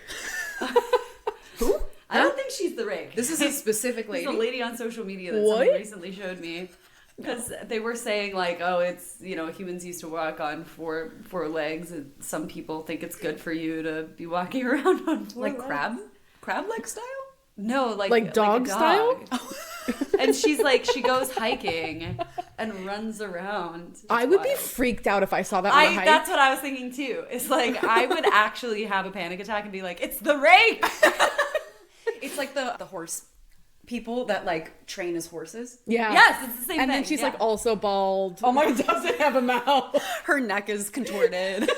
A: Who?
B: I don't think she's the Rake.
A: This is a specific lady.
B: It's a lady on social media that
C: What?
B: someone recently showed me. Because they were saying, like, oh, it's, you know, humans used to walk on four legs, and some people think it's good for you to be walking around on four
A: Like
B: legs.
A: crab leg style?
B: No, like
C: Like dog
B: a
C: style?
B: And she's like, she goes hiking and runs around. It's
C: I would be
B: wild.
C: freaked out if I saw that on a hike.
B: That's what I was thinking too. It's like I would actually have a panic attack and be like, "It's the Rake!"
A: It's like the horse people that like train as horses.
C: Yeah.
B: Yes, it's the same
C: And
B: thing.
C: then she's
B: yeah.
C: like also bald. Oh my God, doesn't have a mouth.
A: Her neck is contorted.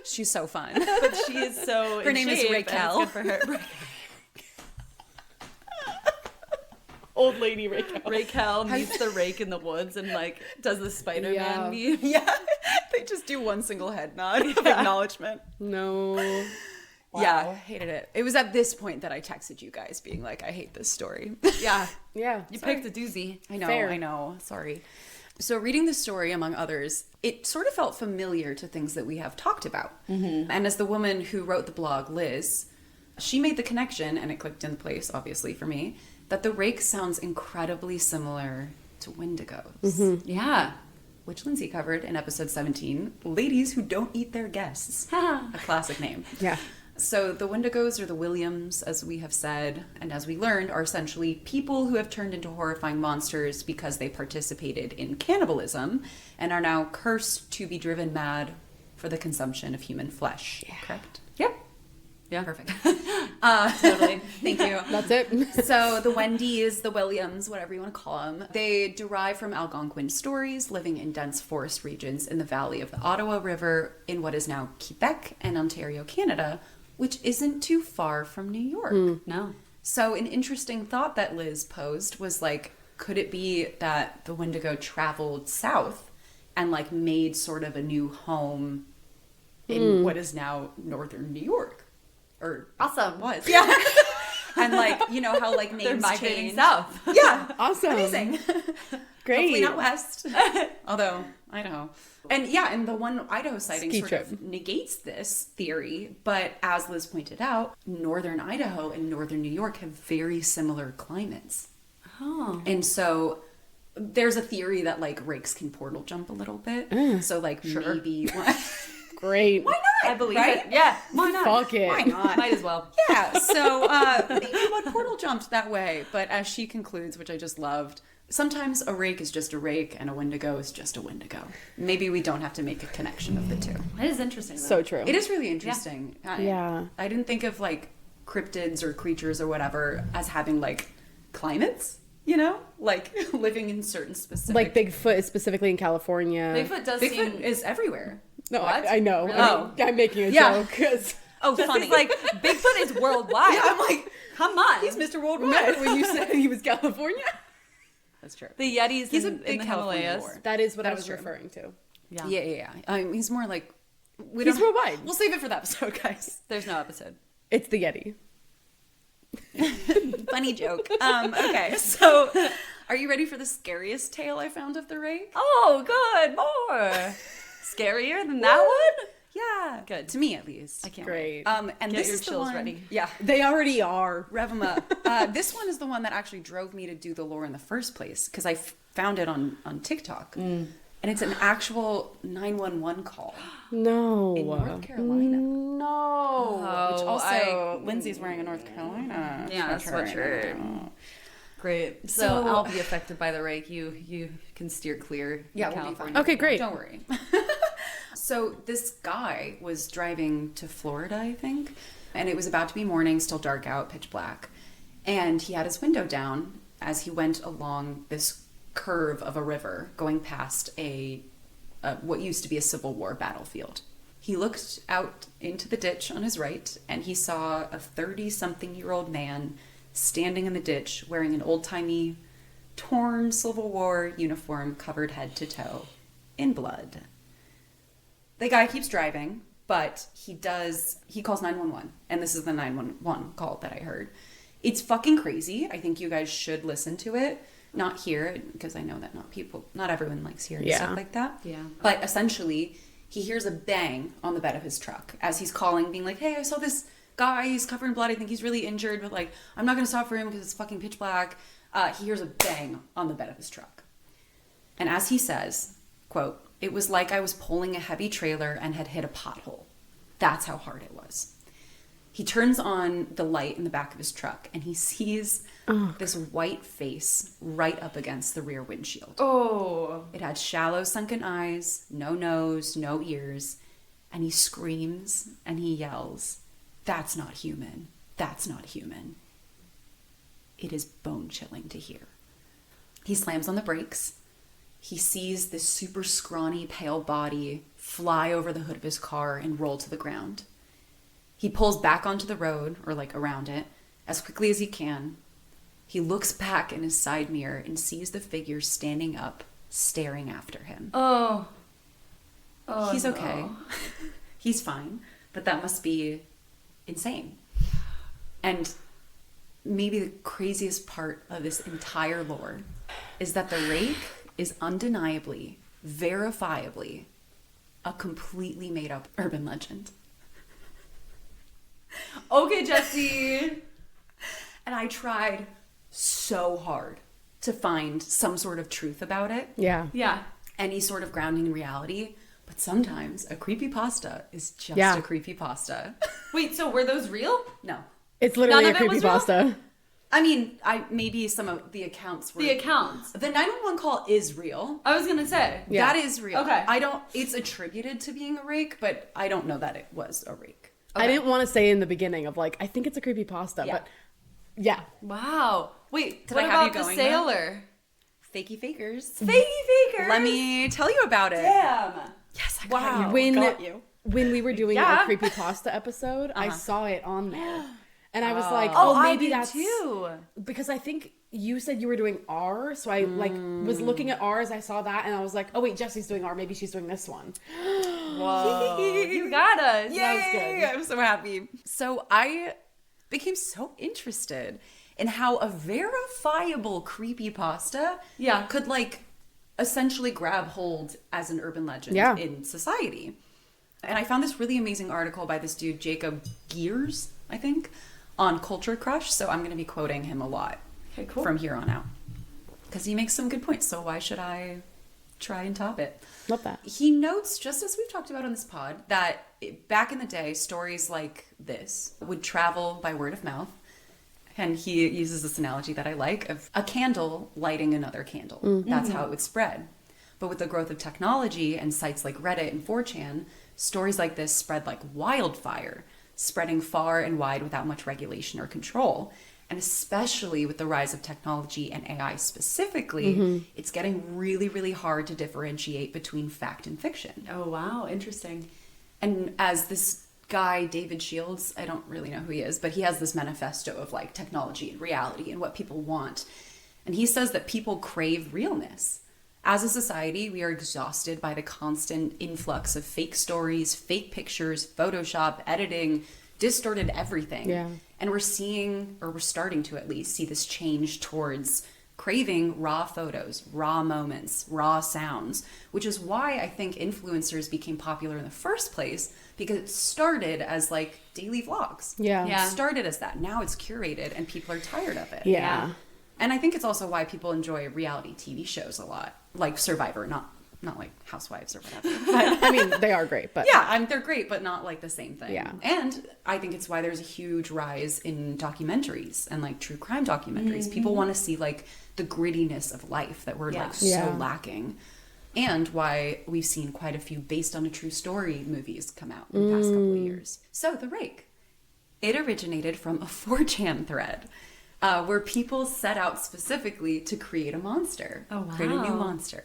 A: She's so fun.
B: but she is so.
A: Her
B: in
A: name is
B: shape,
A: Raquel.
B: and it's good for her.
C: Old lady Raquel.
B: Raquel meets the Rake in the woods and like does the Spider-Man
C: Yeah.
B: meme.
A: Yeah. They just do one single head nod of acknowledgement.
C: No.
A: Yeah, hated it. It was at this point that I texted you guys being like, I hate this story.
B: Yeah,
C: Yeah.
B: you picked a doozy.
A: I know,
C: Fair.
A: I know. Sorry. So reading this story, among others, it sort of felt familiar to things that we have talked about. And as the woman who wrote the blog, Liz, she made the connection, and it clicked in place, obviously, for me, that the rake sounds incredibly similar to wendigos.
B: Yeah.
A: Which Lindsay covered in episode 17, Ladies Who Don't Eat Their Guests. A classic name.
C: Yeah.
A: So the Wendigos, or the Williams, as we have said, and as we learned, are essentially people who have turned into horrifying monsters because they participated in cannibalism and are now cursed to be driven mad for the consumption of human flesh. Yeah. Correct?
B: Yep.
A: Yeah. Perfect.
B: Totally.
A: Thank you.
C: That's it.
A: So the Wendy's, the Williams, whatever you want to call them, they derive from Algonquin stories living in dense forest regions in the valley of the Ottawa River in what is now Quebec and Ontario, Canada, which isn't too far from New York.
B: No.
A: So an interesting thought that Liz posed was like, could it be that the Wendigo traveled south and like made sort of a new home in what is now northern New York? Or
B: Awesome.
A: was. Yeah. And like, you know how like names
B: They're migrating
A: change.
B: south.
A: Yeah.
C: Awesome.
A: Amazing.
C: Great.
A: Hopefully not west. Although, Idaho. And yeah, and the one Idaho sighting
C: Ski
A: sort
C: trip.
A: of negates this theory. But as Liz pointed out, northern Idaho and northern New York have very similar climates.
B: Oh.
A: And so there's a theory that like rakes can portal jump a little bit. So like maybe...
C: Great.
A: Why not?
B: I believe
A: right?
B: it. Yeah. Why not?
C: Fuck it.
A: Why not?
B: Might as well.
A: Yeah, so maybe one portal jumped that way. But as she concludes, which I just loved, sometimes a rake is just a rake and a wendigo is just a wendigo. Maybe we don't have to make a connection of the two.
B: That is interesting. Though.
C: So true.
A: It is really interesting.
C: Yeah.
A: I didn't think of like cryptids or creatures or whatever as having like climates, you know? Like living in certain specific...
C: Like Bigfoot is specifically in California.
B: Bigfoot does
A: Bigfoot
B: seem...
A: is everywhere.
C: No,
B: What?
C: I know.
B: Really?
C: I mean, I'm making a
A: Yeah.
C: joke. 'Cause-
A: Oh, funny.
B: It's like, Bigfoot is worldwide.
A: Yeah, I'm like,
B: Come on.
A: he's Mr. Worldwide.
C: Remember when you said he was California?
A: That's true.
B: The Yetis
A: He's a
B: in
A: big
B: the
A: California
B: Himalayas.
A: lord.
C: That is what
A: That
C: I
A: is
C: was
A: true.
C: referring to.
B: Yeah.
A: Yeah. He's more like...
C: He's worldwide.
A: We'll save it for the episode, guys.
B: There's no episode.
C: It's the Yeti.
A: Funny joke. Okay, so are you ready for the scariest tale I found of the rake?
B: Oh, good. More. Scarier than that one?
A: Yeah.
B: Good.
A: To me, at least.
B: I can't
C: Great.
A: And
B: Get
A: this
B: your
A: is the
B: chills
A: one...
B: ready.
A: Yeah.
C: They already are.
A: Rev them up. This one is the one that actually drove me to do the lore in the first place because I found it on TikTok. And it's an actual 911 call
C: No.
A: in North Carolina.
C: No.
A: Which also, Lindsay's wearing a North Carolina
B: Yeah, that's
A: sweatshirt.
B: sweatshirt. Great. So,
A: So-
B: I'll be affected by the rake. You can steer clear.
A: Yeah,
B: in
A: we'll be
B: California.
A: fine.
C: Okay, great.
A: Don't worry. So this guy was driving to Florida, I think, and it was about to be morning, still dark out, pitch black. And he had his window down as he went along this curve of a river going past a what used to be a Civil War battlefield. He looked out into the ditch on his right, and he saw a 30-something-year-old man standing in the ditch wearing an old-timey, torn Civil War uniform covered head to toe in blood. The guy keeps driving, but he calls 911, and this is the 911 call that I heard. It's fucking crazy. I think you guys should listen to it. Not here, because I know that not everyone likes hearing stuff like that.
B: Yeah.
A: But essentially, he hears a bang on the bed of his truck as he's calling, being like, hey, I saw this guy, he's covered in blood, I think he's really injured, but like, I'm not gonna stop for him because it's fucking pitch black. He hears a bang on the bed of his truck. And as he says, quote, it was like I was pulling a heavy trailer and had hit a pothole. That's how hard it was. He turns on the light in the back of his truck and he sees this white face right up against the rear windshield.
B: Oh.
A: It had shallow sunken eyes, no nose, no ears, and he screams and he yells, "That's not human. That's not human." It is bone-chilling to hear. He slams on the brakes. He sees this super scrawny, pale body fly over the hood of his car and roll to the ground. He pulls back onto the road, or like around it, as quickly as he can. He looks back in his side mirror and sees the figure standing up, staring after him.
B: Oh.
A: He's okay. He's fine. But that must be insane. And maybe the craziest part of this entire lore is that the rake is undeniably, verifiably, a completely made up urban legend.
B: Okay, Jessie.
A: And I tried so hard to find some sort of truth about it.
C: Yeah.
B: Yeah.
A: Any sort of grounding in reality. But sometimes a creepypasta is just
C: Yeah.
A: a creepypasta.
B: Wait, so were those real?
A: No.
C: It's literally a
B: None of it was real?
C: creepypasta.
A: I mean, maybe some of the accounts were...
B: The accounts.
A: The 911 call is real.
B: I was gonna say.
C: Yeah.
A: That is real.
B: Okay.
A: It's attributed to being a rake, but I don't know that it was a rake.
C: I didn't want to say in the beginning of like, I think it's a creepypasta,
A: Yeah.
C: but yeah.
B: Wow. Wait,
A: Did
B: what
A: I have
B: about
A: you
B: the
A: going,
B: sailor?
A: Fakey fakers.
B: Fakey fakers.
A: Let me tell you about it.
B: Damn.
A: Yes, I
B: Wow.
A: got you.
C: When we were doing
B: Yeah.
C: our creepypasta episode, I saw it on there. And I was like,
B: Oh,
C: oh, maybe
B: I did
C: that's
B: too.
C: because I think you said you were doing R, so I like was looking at R's, I saw that and I was like, oh wait, Jessie's doing R, maybe she's doing this one.
B: Whoa. You got us.
A: Yay!
B: That was good.
A: I'm so happy. So I became so interested in how a verifiable creepypasta
B: Yeah.
A: could like essentially grab hold as an urban legend
C: Yeah.
A: in society. And I found this really amazing article by this dude, Jacob Geers, I think, on Culture Crush. So I'm going to be quoting him a lot
B: Okay, cool.
A: from here on out. Because he makes some good points. So why should I try and top it?
C: Love that.
A: He notes, just as we've talked about on this pod, that back in the day, stories like this would travel by word of mouth. And he uses this analogy that I like of a candle lighting another candle. That's how it would spread. But with the growth of technology and sites like Reddit and 4chan, stories like this spread like wildfire, spreading far and wide without much regulation or control. And especially with the rise of technology and AI specifically, it's getting really, really hard to differentiate between fact and fiction.
B: Oh, wow. Interesting.
A: And as this guy, David Shields, I don't really know who he is, but he has this manifesto of like technology and reality and what people want. And he says that people crave realness. As a society, we are exhausted by the constant influx of fake stories, fake pictures, Photoshop, editing, distorted everything.
C: Yeah.
A: And we're starting to at least see this change towards craving raw photos, raw moments, raw sounds, which is why I think influencers became popular in the first place, because it started as like daily vlogs.
C: Yeah.
B: Yeah.
A: It started as that. Now it's curated and people are tired of it.
C: Yeah.
A: And I think it's also why people enjoy reality TV shows a lot, like Survivor, not like Housewives or whatever. But
C: I mean, they are great, but
A: yeah, they're great, but not like the same thing.
C: Yeah.
A: And I think it's why there's a huge rise in documentaries and like true crime documentaries. People want to see like the grittiness of life that we're like so
C: Yeah.
A: lacking. And why we've seen quite a few based on a true story movies come out in the past couple of years. So the Rake, it originated from a 4chan thread where people set out specifically to create a monster, create a new
B: wow.
A: monster.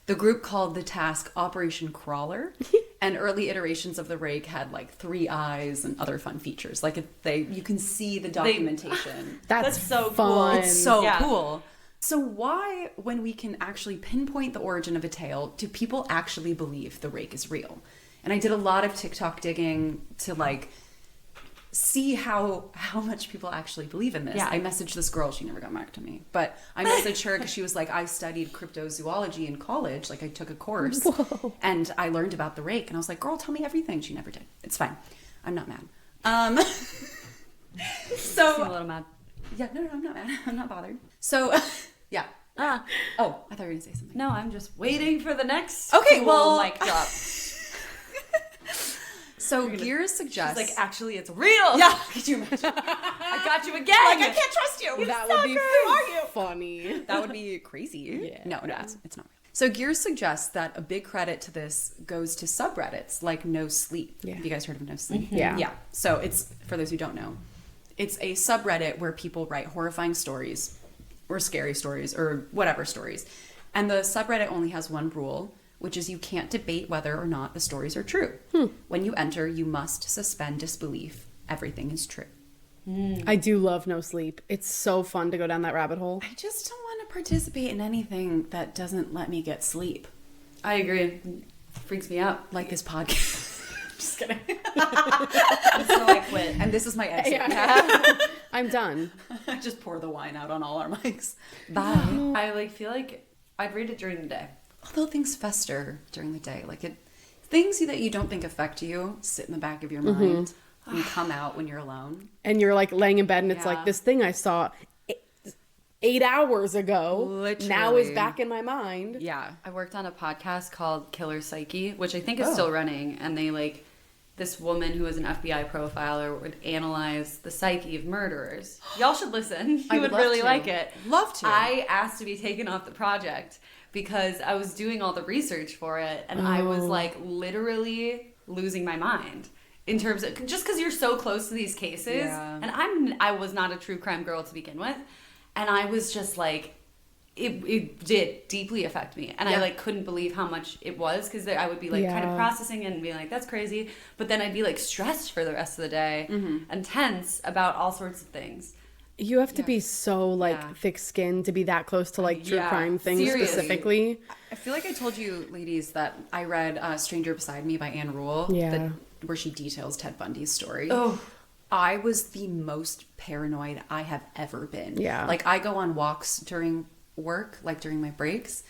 A: The group called the task Operation Crawler, and early iterations of the Rake had like 3 eyes and other fun features. Like you can see the documentation.
C: that's
B: so
C: fun.
B: cool.
A: It's so
B: Yeah.
A: cool. So why, when we can actually pinpoint the origin of a tale, do people actually believe the Rake is real? And I did a lot of TikTok digging to like see how much people actually believe in this.
B: Yeah.
A: I messaged this girl, she never got back to me, but I messaged her because she was like, I studied cryptozoology in college, like I took a course.
C: Whoa.
A: And I learned about the Rake, and I was like, girl, tell me everything. She never did. It's fine. I'm not mad. So
B: I'm a little mad.
A: yeah, no, I'm not mad. I'm not bothered. So, yeah.
B: Ah.
A: Oh, I thought you were going to say something.
B: No, I'm just waiting for the next
A: Okay,
B: cool
A: well-
B: mic drop.
A: So, Gears suggests...
B: She's like, actually, it's real.
A: yeah, could you imagine?
B: I got you again.
A: Like, I can't trust you.
C: That
B: sucker.
C: would be
B: Who are you?
C: funny.
A: That would be crazy.
C: Yeah.
A: No, it's not real. So, Gears suggests that a big credit to this goes to subreddits like No Sleep.
C: Yeah.
A: Have you guys heard of No Sleep?
C: Yeah.
A: Yeah. So, it's, for those who don't know, it's a subreddit where people write horrifying stories or scary stories or whatever stories. And the subreddit only has one rule, which is you can't debate whether or not the stories are true. When you enter, you must suspend disbelief. Everything is true.
C: I do love No Sleep. It's so fun to go down that rabbit hole.
A: I just don't want to participate in anything that doesn't let me get sleep.
B: I agree. Freaks me out.
A: Like this podcast. Just kidding.
B: So I quit.
A: And this is my exit.
C: Yeah. I'm done.
A: I just pour the wine out on all our mics. Bye.
B: I like feel like I'd read it during the day.
A: Although things fester during the day, like things that you don't think affect you sit in the back of your mind and come out when you're alone.
C: And you're like laying in bed and it's
B: Yeah.
C: like, this thing I saw 8 hours ago now is
A: Literally.
C: back in my mind.
A: Yeah.
B: I worked on a podcast called Killer Psyche, which I think is still running, and they like this woman who was an FBI profiler would analyze the psyche of murderers. Y'all should listen.
A: I
B: You
A: would
B: would
A: love
B: really
A: to.
B: like it.
A: Love to.
B: I asked to be taken off the project because I was doing all the research for it, and I was like literally losing my mind. In terms of just because you're so close to these cases,
A: Yeah.
B: and I was not a true crime girl to begin with, and I was just like, it did deeply affect me, and I
A: Yeah.
B: like couldn't believe how much it was because I would be like kind of
C: Yeah.
B: processing it and being like, that's crazy, but then I'd be like stressed for the rest of the day and tense about all sorts of things.
C: You have to be so like
B: Yeah.
C: thick-skinned to be that close to like true
B: Yeah,
C: crime things
B: seriously.
C: specifically.
A: I feel like I told you, ladies, that I read Stranger Beside Me by Anne Rule,
C: Yeah.
A: where she details Ted Bundy's story.
B: Oh.
A: I was the most paranoid I have ever been.
C: Yeah.
A: Like, I go on walks during work, like during my breaks.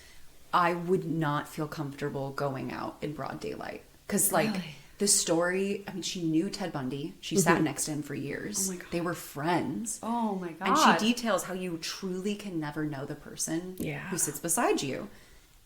A: I would not feel comfortable going out in broad daylight. Because, like,
B: Really?
A: the story, I mean, she knew Ted Bundy. She sat next to him for years.
B: Oh my God.
A: They were friends.
B: Oh my god!
A: And she details how you truly can never know the person
C: Yeah.
A: who sits beside you.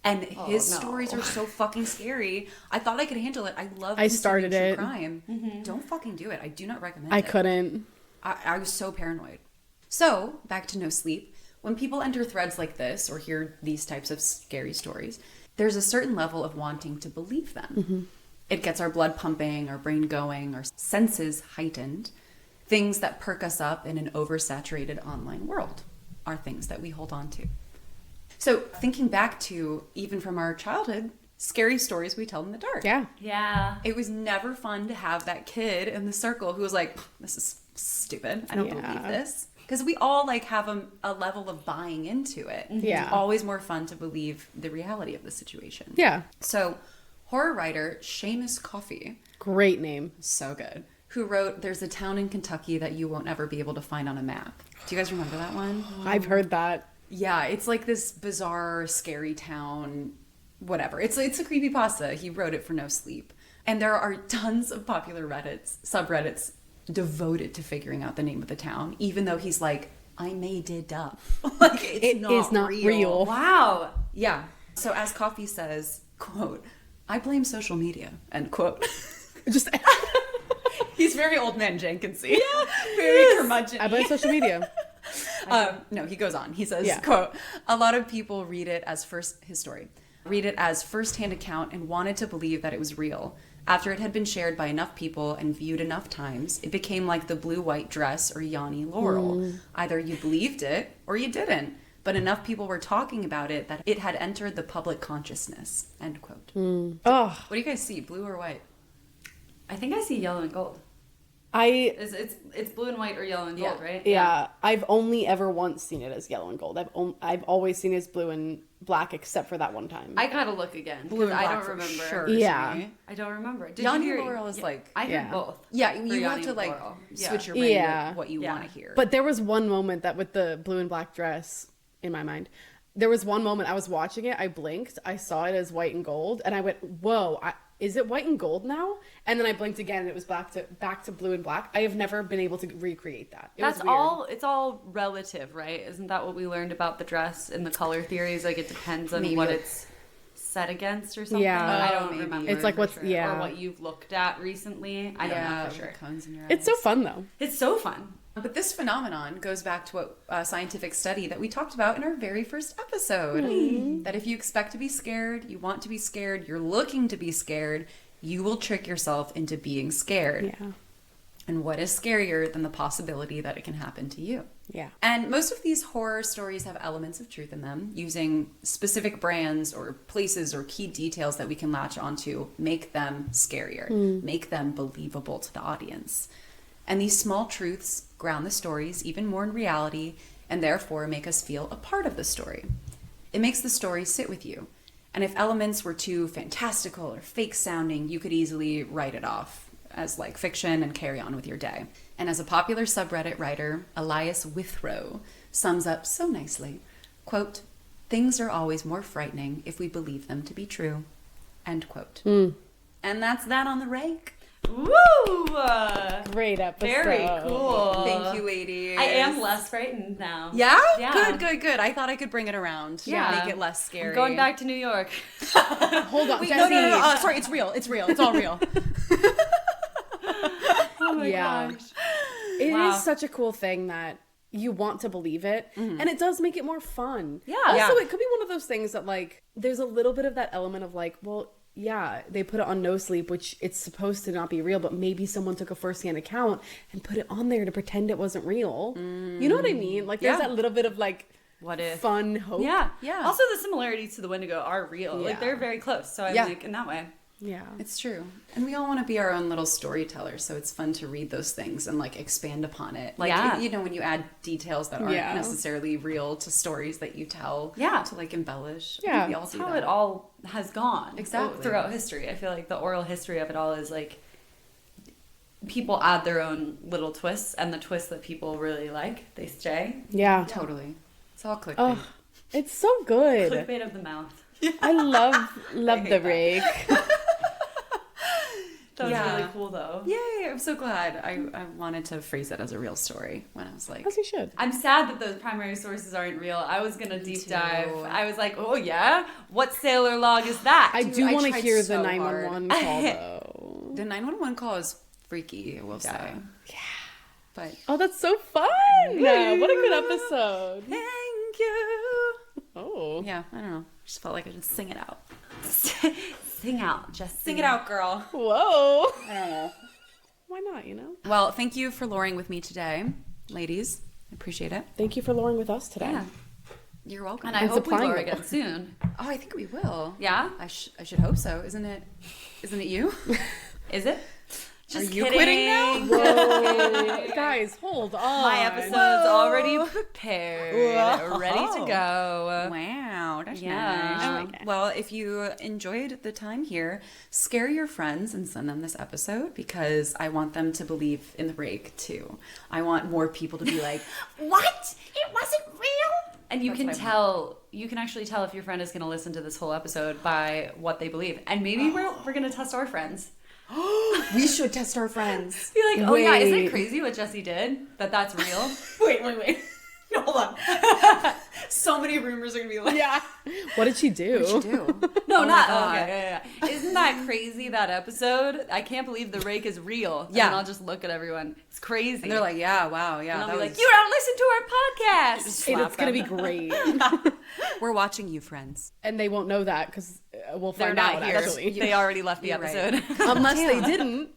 A: And his
B: no.
A: stories are so fucking scary. I thought I could handle it. I love
C: I started
A: consuming
C: it.
A: true crime. Don't fucking do it. I do not recommend
C: I
A: it.
C: couldn't.
A: I was so paranoid. So, back to no sleep. When people enter threads like this or hear these types of scary stories, there's a certain level of wanting to believe them. It gets our blood pumping, our brain going, our senses heightened. Things that perk us up in an oversaturated online world are things that we hold on to. So, thinking back to even from our childhood, scary stories we tell in the dark.
C: Yeah.
B: Yeah.
A: It was never fun to have that kid in the circle who was like, this is stupid. I don't
C: Yeah.
A: believe this. Because we all like have a level of buying into it.
C: Yeah.
A: It's always more fun to believe the reality of the situation.
C: Yeah.
A: So, horror writer Seamus Coffey,
C: Great name.
A: so good, who wrote There's a Town in Kentucky That You Won't Ever Be Able to Find on a Map. Do you guys remember that one?
C: I've heard that.
A: Yeah, it's like this bizarre, scary town, whatever. It's a creepypasta. He wrote it for no sleep. And there are tons of popular subreddits devoted to figuring out the name of the town, even though he's like, I made it up. Like,
C: It is not real.
B: Wow.
A: Yeah. So as Coffey says, quote, I blame social media, end quote.
C: Just
A: He's very old man Jenkinsy. Yeah. Very curmudgeon.
C: I blame social media.
A: No, he goes on. He says,
C: Yeah.
A: quote, a lot of people read it as first-hand account and wanted to believe that it was real. After it had been shared by enough people and viewed enough times, it became like the blue-white dress or Yanni Laurel. Either you believed it or you didn't. But enough people were talking about it that it had entered the public consciousness, end quote.
C: Oh,
A: What do you guys see, blue or white?
B: I think I see yellow and gold. It's blue and white or yellow and gold,
A: Yeah.
B: right?
C: yeah. I've only ever once seen it as yellow and gold. I've always seen it as blue and black, except for that one time.
B: I gotta look again.
A: Blue and
B: 'cause
A: black
B: I don't
A: for
B: remember.
A: sure.
C: Yeah.
A: to me.
B: I don't remember. Did
A: Yanni
B: you hear?
A: Laurel is like-
B: I heard
C: Yeah.
B: both.
A: Yeah,
B: for
A: you have
B: Yanni
A: to like
B: Laurel.
A: switch your
B: Yeah.
A: brain
C: Yeah.
A: with what you
B: Yeah.
A: want to hear.
C: But there was one moment that with the blue and black dress in my mind, there was one moment I was watching it, I blinked, I saw it as white and gold, and I went, whoa, is it white and gold now? And then I blinked again and it was back to blue and black. I have never been able to recreate that.
B: That's
C: was weird.
B: all. It's all relative, right? Isn't that what we learned about the dress and the color theories? Like it depends on
A: Maybe.
B: what it's set against or something.
C: Yeah.
B: I don't
A: maybe.
B: remember.
C: It's like
B: for
C: what's-
B: sure.
C: yeah.
B: or what you've looked at recently. I don't know for
A: the
B: sure.
A: cones in your
C: It's so
A: eyes.
C: fun though.
B: It's so fun.
A: But this phenomenon goes back to what a scientific study that we talked about in our very first episode. That if you expect to be scared, you want to be scared, you're looking to be scared, you will trick yourself into being scared.
C: Yeah.
A: And what is scarier than the possibility that it can happen to you?
C: Yeah.
A: And most of these horror stories have elements of truth in them, using specific brands or places or key details that we can latch onto, make them scarier, make them believable to the audience. And these small truths ground the stories even more in reality and therefore make us feel a part of the story. It makes the story sit with you. And if elements were too fantastical or fake sounding, you could easily write it off as like fiction and carry on with your day. And as a popular subreddit writer, Elias Withrow sums up so nicely, quote, Things are always more frightening if we believe them to be true. End quote. And that's that on the Rake.
B: Woo!
C: Great episode.
B: Very cool.
A: Thank you, ladies.
B: I am less frightened now.
A: Yeah?
B: Yeah.
A: Good. I thought I could bring it around.
B: Yeah.
A: Make it less scary.
B: I'm going back to New York.
C: Hold on,
A: Wait,
C: Jessie.
A: no. Sorry, it's real. It's all real.
B: Oh my
C: Yeah.
B: gosh.
C: It
B: Wow.
C: is such a cool thing that you want to believe it, and it does make it more fun.
B: Yeah.
C: Also,
A: Yeah.
C: it could be one of those things that, like, there's a little bit of that element of, like, well, yeah, they put it on No Sleep, which it's supposed to not be real, but maybe someone took a first-hand account and put it on there to pretend it wasn't real. You know what I mean? Like, there's
A: Yeah.
C: that little bit of, like,
B: What if?
C: fun hope.
B: Yeah.
A: Yeah.
B: Also, the similarities to the Wendigo are real.
C: Yeah.
B: Like, they're very close. So I'm
A: Yeah.
B: like, in that way.
C: Yeah.
A: It's true. And we all want to be our own little storytellers, so it's fun to read those things and like expand upon it. Like,
B: Yeah.
A: you know, when you add details that aren't
C: Yeah.
A: necessarily real to stories that you tell.
B: Yeah.
A: To like embellish.
C: Yeah.
A: We all
B: That's
A: do
B: how
A: that.
B: it all has gone.
A: Exactly.
B: Throughout history. I feel like the oral history of it all is like people add their own little twists, and the twists that people really like, they stay.
C: Yeah.
A: Totally. It's all clickbait.
C: Oh, it's so good.
B: Clickbait of the mouth.
C: I love the Rake.
B: That was
A: Yeah.
B: really cool, though.
A: Yay! I'm so glad. I wanted to phrase it as a real story when I was like,
C: As you should.
B: I'm sad that those primary sources aren't real. I was gonna deep
A: too.
B: dive. I was like, oh yeah, what sailor log is that?
C: I
A: Dude,
C: do
A: I
C: want to
A: tried
C: hear
A: so
C: the 911 call, though.
A: the 911 call is freaky, I will say.
C: Yeah.
A: But
C: Oh, that's so fun! What a good episode.
A: thank you.
C: Oh.
A: Yeah, I don't know. Just felt like I should sing it out.
B: Sing out, just
A: Sing it out, girl.
C: Whoa.
A: I don't know.
C: Why not, you know?
A: Well, thank you for luring with me today, ladies. I appreciate it.
C: Thank you for luring with us today.
A: Yeah. You're welcome.
B: And I
C: And
B: hope we
C: supplying
B: lure
C: them.
B: again soon.
A: Oh, I think we will.
B: Yeah?
A: I should hope so. Isn't it you?
B: Is it? Just
A: Are you quitting now?
C: Whoa. Guys, hold on.
B: My episode's already prepared, ready to go.
A: Wow, that's
B: Yeah.
A: nice. Well, if you enjoyed the time here, scare your friends and send them this episode because I want them to believe in the Rake too. I want more people to be like, "What? It wasn't real?"
B: And you
A: That's
B: can
A: what I
B: tell, you can actually tell if your friend is going to listen to this whole episode by what they believe. And maybe we're going to test our friends.
A: We should test our friends.
B: Be like, oh yeah, isn't
C: Wait.
B: it crazy what Jessie did? That's real?
A: Wait. No, hold on. So many rumors are gonna be like,
C: Yeah. What did she do?
A: "What you do?"
B: No,
A: Oh my
B: not.
A: God.
B: Okay, yeah. Isn't that crazy, that episode? I can't believe the Rake is real.
A: Yeah.
B: And I'll just look at everyone. It's crazy.
A: And they're like, "Yeah, wow, yeah."
B: and I'll
A: that
B: be like,
A: was-
B: you don't listen to our podcast.
A: slap
C: It's going to
A: them.
C: be great.
A: We're watching you, friends.
C: And they won't know that because we'll
B: They're
C: find
B: not
C: out,
B: here.
C: actually.
B: They already left the
A: You're right.
B: episode.
C: Unless they didn't.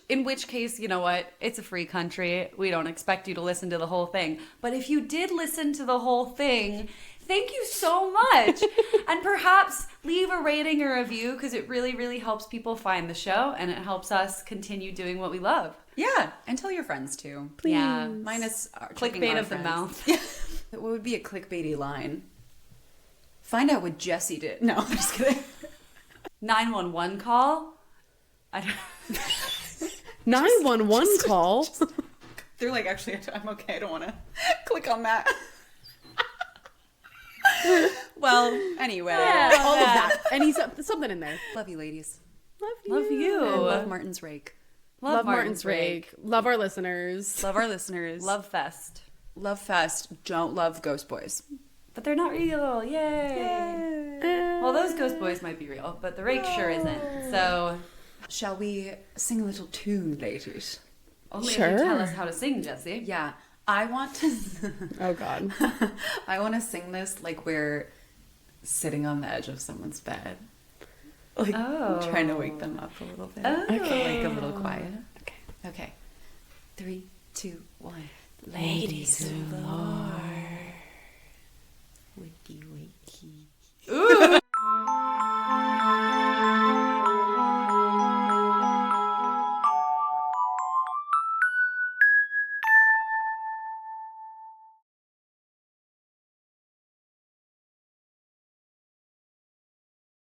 B: In which case, you know what? It's a free country. We don't expect you to listen to the whole thing. But if you did listen to the whole thing, thank you so much. And perhaps leave a rating or review because it really, really helps people find the show and it helps us continue doing what we love.
A: Yeah, and tell your friends too.
C: Please.
B: Yeah.
A: Minus
B: Clickbait of the mouth.
A: What would be a clickbaity line? Find out what Jessie did. No, I'm just kidding.
B: 911 call. I don't
C: 911 call.
A: They're like, actually, I'm okay. I don't want to click on that. Well, anyway.
B: Yeah.
C: All of that. And he's something in there.
A: Love you, ladies.
B: Love you.
A: And love Martin's Rake.
C: Love Martin's Rake. Love our listeners.
A: Love our listeners.
B: Love Fest.
A: Love Fest. Don't love Ghost Boys.
B: But they're not real. Yay. Well, those ghost boys might be real, but the Rake sure isn't. So
A: Shall we sing a little tune, ladies?
B: only if
C: Sure.
B: you tell us how to sing, Jessie.
A: Yeah. I want to...
C: Oh, God.
A: I want to sing this like we're sitting on the edge of someone's bed. Like, trying to wake them up a little bit.
B: Oh.
A: Like a little quiet.
C: Okay.
A: Okay. 3, 2, 1.
C: Ladies of the Lord.